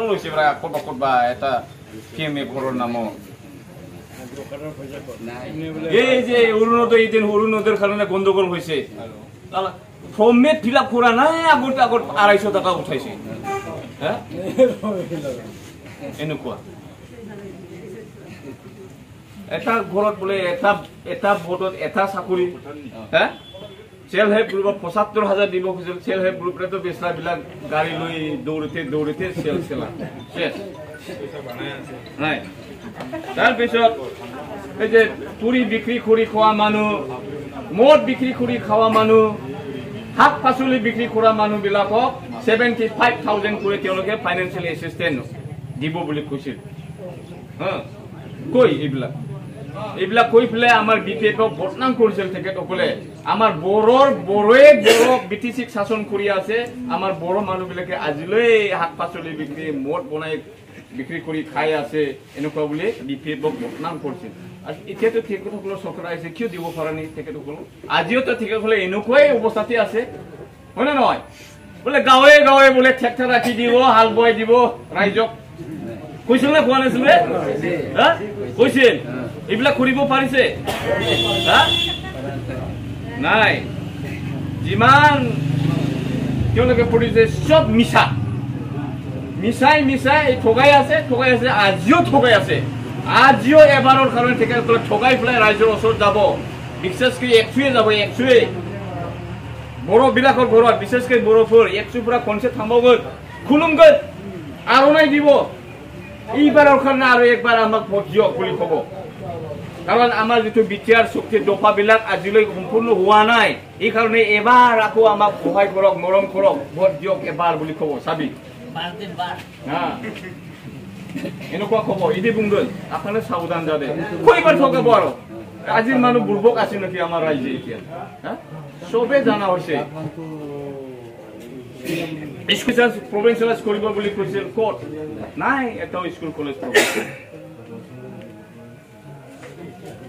লৈছে প্ৰায় ক'ৰবাত এটা PMA ঘৰৰ নামত এই যে অৰুণোদয় এদিন অৰুণোদয়ৰ কাৰণে গণ্ডগোল হৈছে ফৰ্মেট ফিল আপ কৰা নাই আগত 250 টকা উঠাইছে এনেকুৱা এটা ঘৰত বোলে এটা ভোটত এটা চাকৰি সেলফ হেল্প গ্ৰুপত ৭৫,০০০ দিব খুজিছিল সেলফ হেল্প গ্ৰুপেতো বেচৰাবিলাক গাড়ী লৈ দৌৰিতে চেলা নাই তাৰপিছত এই যে পুৰি বিক্ৰী কৰি খোৱা মানুহ মদ বিক্ৰী কৰি খোৱা মানুহ শাক পাচলি বিক্ৰী কৰা মানুহবিলাকক 75,000 কৰি তেওঁলোকে ফাইনেন্সিয়েল এছিষ্টেন্স দিব বুলি কৈছিল কৈ এইবিলাক কৈ পেলাই আমাৰ বিপিএফক বদনাম কৰিছিল তেখেতসকলে আমাৰ বড়োৱে BTCক শাসন কৰি আছে আমাৰ বড়ো মানুহবিলাকে আজিলৈ শাক পাচলি বিক্ৰী মদ বনাই বিক্ৰী কৰি খাই আছে এনেকুৱা বুলি বিপিএফক বদনাম কৰিছিল আৰু এতিয়াতো তেখেতসকলৰ চৰকাৰ আহিছে কিয় দিব পৰা নাই তেখেতসকল আজিওতো তেখেতসকলে এনেকুৱাই অৱস্থাতে আছে হয়নে নহয় বোলে গাঁৱে গাঁৱে বোলে ট্ৰেক্টৰ ৰাখি দিব হাল বোৱাই দিব ৰাইজক কৈছিল নে কোৱা নাছিল কৈছিল এইবিলাক কৰিব পাৰিছে নাই যিমান তেওঁলোকে কৰিছে চব মিছাই ঠগাই আছে আজিও এবাৰৰ কাৰণে তেখেতসকলে ঠগাই পেলাই ৰাইজৰ ওচৰত যাব বিশেষকৈ একচুৱে বড়োবিলাকৰ ঘৰত বিশেষকৈ বড়োফোৰ একচু পৰা কনচে থাম্বগৈ খুলুমগৈ আৰণাই দিব এইবাৰৰ কাৰণে আৰু একবাৰ আমাক ভোট দিয়ক বুলি ক'ব কাৰণ আমাৰ যিটো বিটিআৰ শক্তিৰ দফাবিলাক আজিলৈ সম্পূৰ্ণ হোৱা নাই এই কাৰণে এবাৰ আকৌ আমাক সহায় কৰক মৰম কৰক ভোট দিয়ক এবাৰ বুলি ক'ব চাবি এনেকুৱা ক'ব ইদি বুংগল আপোনালোকে সাৱধান যাতে কইবাৰ ঠগাব আৰু আজিৰ মানুহ বুৰ্বক আছে নেকি আমাৰ ৰাইজে এতিয়া চবে জানা হৈছে স্কুল প্ৰভিন্সিয়েলাইজ কৰিব বুলি কৈছিল ক'ত নাই এটাও স্কুল কলেজ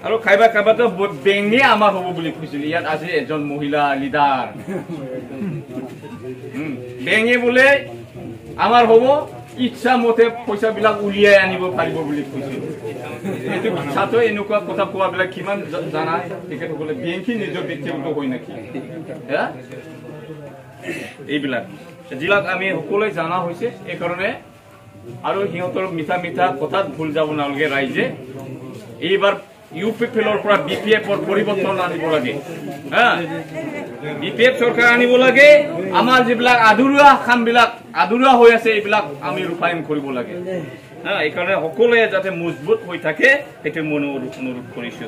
আৰু খাইবাতো বেঙে আমাৰ হ'ব বুলি কৈছিল ইয়াত আজি এজন মহিলা লিডাৰ বেঙে বোলে আমাৰ হ'ব ইচ্ছা মতে পইচাবিলাক উলিয়াই আনিব পাৰিব বুলি কৈছিল এইটো ইচ্ছাটো এনেকুৱা কথা কোৱাবিলাক কিমান জানা তেখেতসকলে বেংকি নিজৰ ব্যক্তিগত হয় নেকি এইবিলাক যিবিলাক আমি সকলোৱে জানা হৈছে এইকাৰণে আৰু সিহঁতৰ মিঠা কথাত ভুল যাব নালাগে ৰাইজে এইবাৰ ইউপিএফৰ পৰা বিপিএফৰ পৰিৱৰ্তন আনিব লাগে বিপিএফ চৰকাৰ আনিব লাগে আমাৰ যিবিলাক আধৰুৱা কামবিলাক আধৰুৱা হৈ আছে এইবিলাক আমি ৰূপায়ণ কৰিব লাগে এইকাৰণে সকলোৱে যাতে মজবুত হৈ থাকে সেইটো মই অনুৰোধ কৰিছো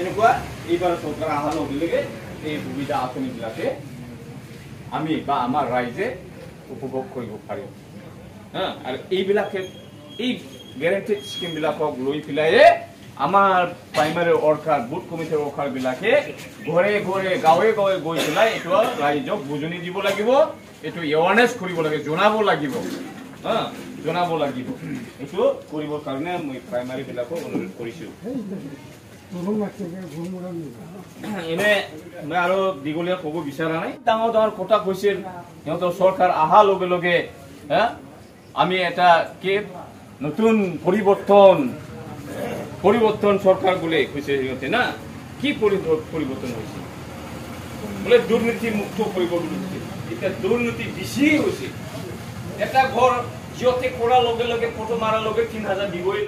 এনেকুৱা এইবাৰ চৰকাৰ অহাৰ লগে লগে এই সুবিধা আঁচনিবিলাকে আমি বা আমাৰ ৰাইজে উপভোগ কৰিব পাৰিম আৰু এইবিলাকে এই গেৰেণ্টেড স্কিমবিলাকক লৈ পেলাই আমাৰ প্ৰাইমাৰী ৱৰ্কাৰ বুথ কমিটিৰ ৱৰ্কাৰবিলাকে ঘৰে গাঁৱে গৈ পেলাই এইটো ৰাইজক বুজনি দিব লাগিব এইটো এৱাৰনেছ কৰিব লাগে জনাব লাগিব এইটো কৰিবৰ কাৰণে মই প্ৰাইমাৰীবিলাকক অনুৰোধ কৰিছোঁ এনে মই আৰু দীঘলীয়া ক'ব বিচৰা নাই ডাঙৰ কথা কৈছিল সিহঁতৰ চৰকাৰ অহাৰ লগে লগে আমি এটা কি নতুন পৰিৱৰ্তন চৰকাৰ বুলি কৈছে সিহঁতে না কি পৰিৱৰ্তন হৈছে বোলে দুৰ্নীতি মুক্ত কৰিব বুলি কৈছে এতিয়া দুৰ্নীতি বেছি হৈছে এটা ঘৰ সিহঁতে কৰাৰ লগে লগে ফটো মাৰাৰ লগে ৩,০০০ দিবই